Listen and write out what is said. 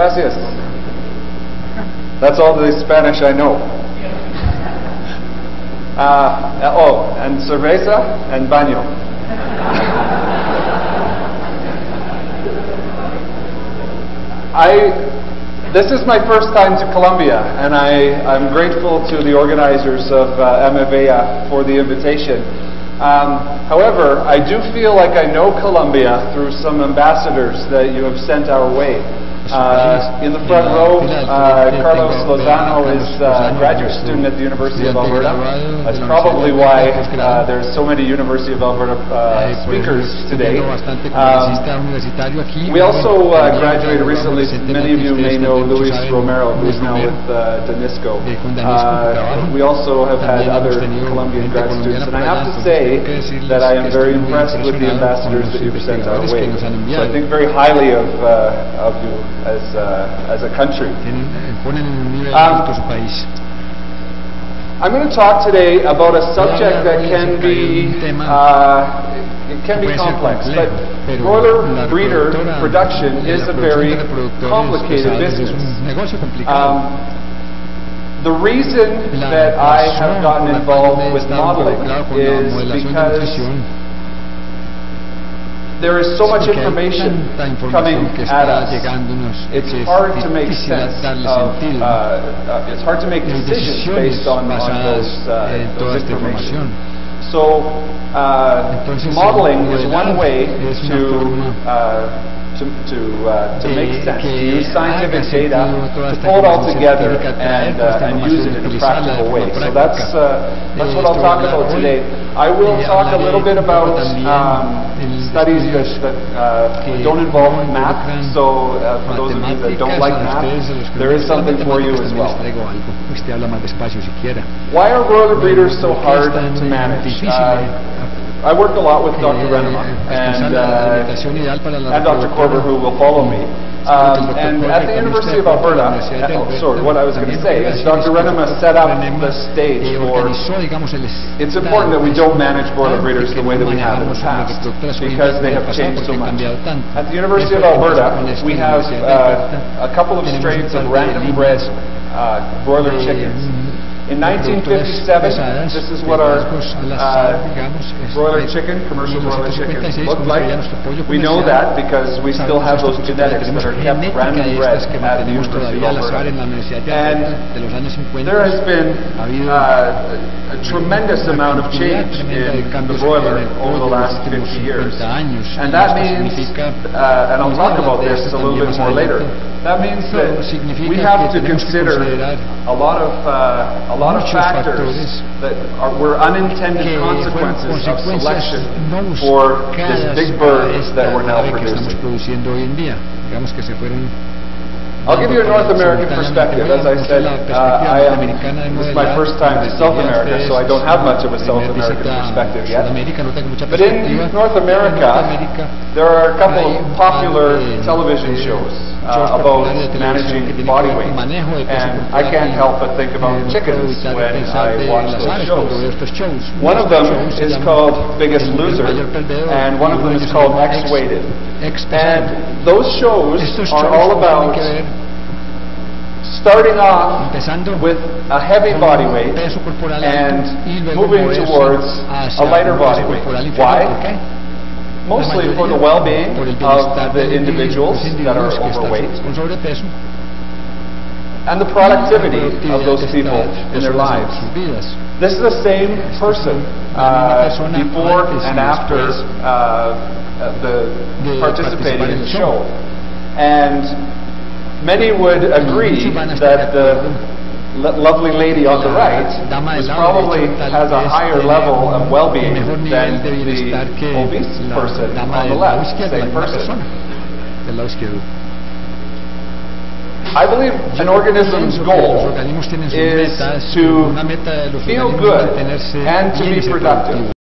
Gracias. That's all the Spanish I know. And cerveza and baño. This is my first time to Colombia, and I'm grateful to the organizers of MVA for the invitation. However, I do feel like I know Colombia through some ambassadors that you have sent our way. In the front row, Carlos Lozano is a graduate student at the University of Alberta. That's probably why there's so many University of Alberta speakers today. We also graduated recently. Many of you may know Luis Romero, who is now with Danisco. We also have had other Colombian grad students, and I have to say that I am very impressed with the ambassadors that you've sent our way. So I think very highly of you as a country. I'm going to talk today about a subject that can be complex, but broiler breeder production is a very complicated business. The reason that I have gotten involved with modeling is because there is so much information coming at us. It's hard to make sense of, it's hard to make decisions based on those information. So modeling is one way to make sense, to use scientific data, to pull it all together and use it in a practical way. So that's what I'll talk about today. I will talk a little bit about studies that don't involve math, so for those of you that don't like math, there is something for you as well. Why are broiler breeders so hard to manage? I worked a lot with Dr. Renema and Dr. Korber, who will follow me. And at the University of Alberta, what I was going to say is Dr. Renema set up the stage for, it's important that we don't manage broiler breeders the way that we have in the past, because they have changed so much. At the University of Alberta, we have a couple of strains of random bred broiler chickens. In 1957, this is what our broiler chicken, commercial broiler chickens, looked like. We know that because we still have those genetics that are kept random bred at the University of Alberta. And there has been a tremendous amount of change in the broiler over the last 50 years. And that means, and I'll talk about this a little bit more later, that means that we have to consider a lot of factors that were unintended consequences of selection for this big bird that we're now producing. I'll give you a North American perspective. As I said, this is my first time to South America, so I don't have much of a South American perspective yet. But in North America, there are a couple of popular television shows about managing body weight. And I can't help but think about chickens when I watch those shows. One of them is called Biggest Loser, and one of them is called X-Weighted. And those shows are all about starting off with a heavy body weight and moving towards a lighter body weight. Why? Mostly for the well-being of the individuals that are overweight and the productivity of those people in their lives. This is the same person before and after participating in the show. And many would agree that the lovely lady on the right probably has a higher level of well-being than the obese person on the left, same person. I believe an organism's goal is to feel good and to be productive.